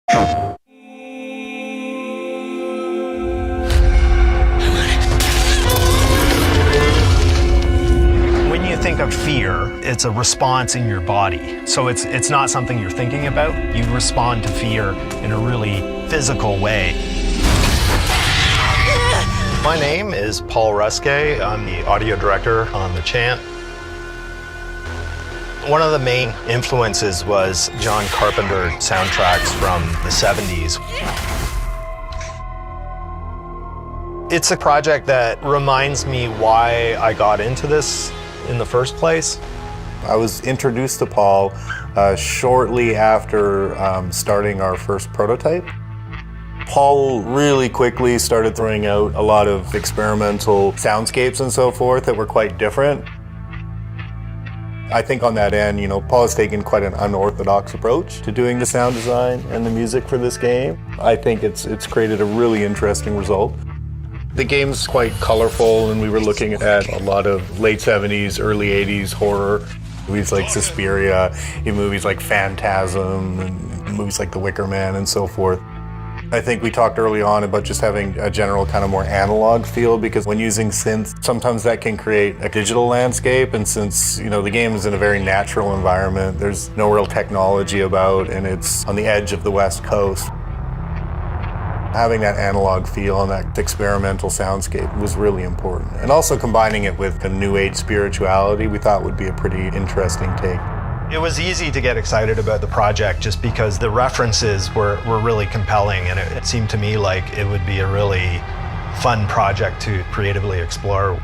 When you think of fear, it's a response in your body. So it's not something you're thinking about. You respond to fear in a really physical way. My name is Paul Ruskay. I'm the audio director on the Chant. One of the main influences was John Carpenter soundtracks from the 70s. It's a project that reminds me why I got into this in the first place. I was introduced to Paul shortly after starting our first prototype. Paul really quickly started throwing out a lot of experimental soundscapes and so forth that were quite different. I think on that end, Paul has taken quite an unorthodox approach to doing the sound design and the music for this game. I think it's created a really interesting result. The game's quite colorful, and we were looking at a lot of late 70s, early 80s horror. Movies like Suspiria, movies like Phantasm, and movies like The Wicker Man and so forth. I think we talked early on about just having a general kind of more analog feel, because when using synth, sometimes that can create a digital landscape, and since the game is in a very natural environment, there's no real technology about, and it's on the edge of the West Coast. Having that analog feel and that experimental soundscape was really important. And also combining it with a new age spirituality we thought would be a pretty interesting take. It was easy to get excited about the project just because the references were really compelling, and it seemed to me like it would be a really fun project to creatively explore.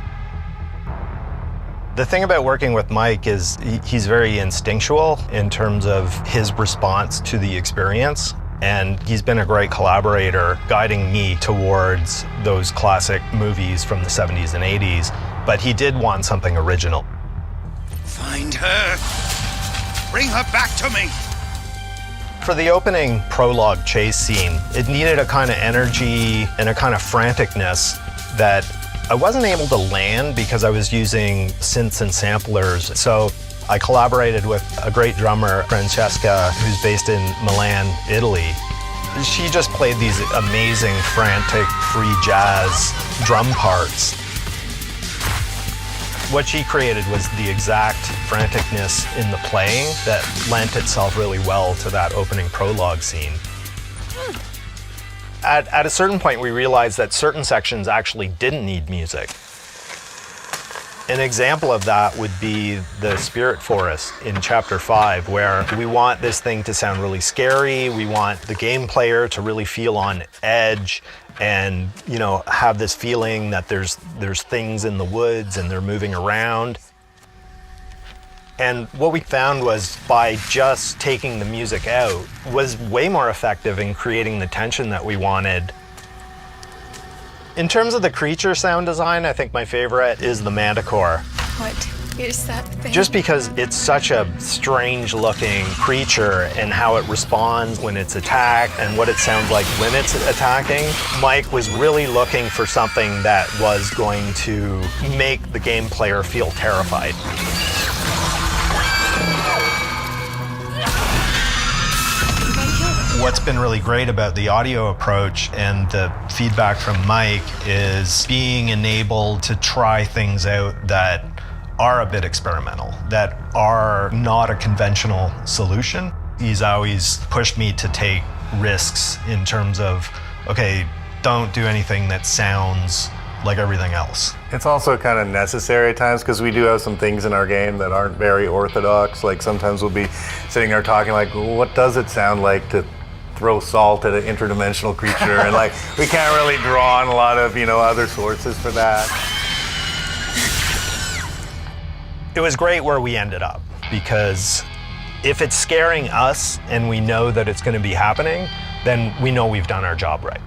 The thing about working with Mike is he's very instinctual in terms of his response to the experience, and he's been a great collaborator guiding me towards those classic movies from the 70s and 80s, but he did want something original. Find her! Bring her back to me! For the opening prologue chase scene, it needed a kind of energy and a kind of franticness that I wasn't able to land because I was using synths and samplers. So I collaborated with a great drummer, Francesca, who's based in Milan, Italy. She just played these amazing, frantic, free jazz drum parts. What she created was the exact franticness in the playing that lent itself really well to that opening prologue scene. At a certain point, we realized that certain sections actually didn't need music. An example of that would be the Spirit Forest in Chapter 5, where we want this thing to sound really scary, we want the game player to really feel on edge, and have this feeling that there's things in the woods and they're moving around. And what we found was by just taking the music out was way more effective in creating the tension that we wanted. In terms of the creature sound design, I think my favorite is the Manticore. What is that thing? Just because it's such a strange looking creature and how it responds when it's attacked and what it sounds like when it's attacking. Mike was really looking for something that was going to make the game player feel terrified. What's been really great about the audio approach and the feedback from Mike is being enabled to try things out that are a bit experimental, that are not a conventional solution. He's always pushed me to take risks in terms of, okay, don't do anything that sounds like everything else. It's also kind of necessary at times, because we do have some things in our game that aren't very orthodox. Like sometimes we'll be sitting there talking like, well, what does it sound like to throw salt at an interdimensional creature? And like, we can't really draw on a lot of, other sources for that. It was great where we ended up, because if it's scaring us and we know that it's going to be happening, then we know we've done our job right.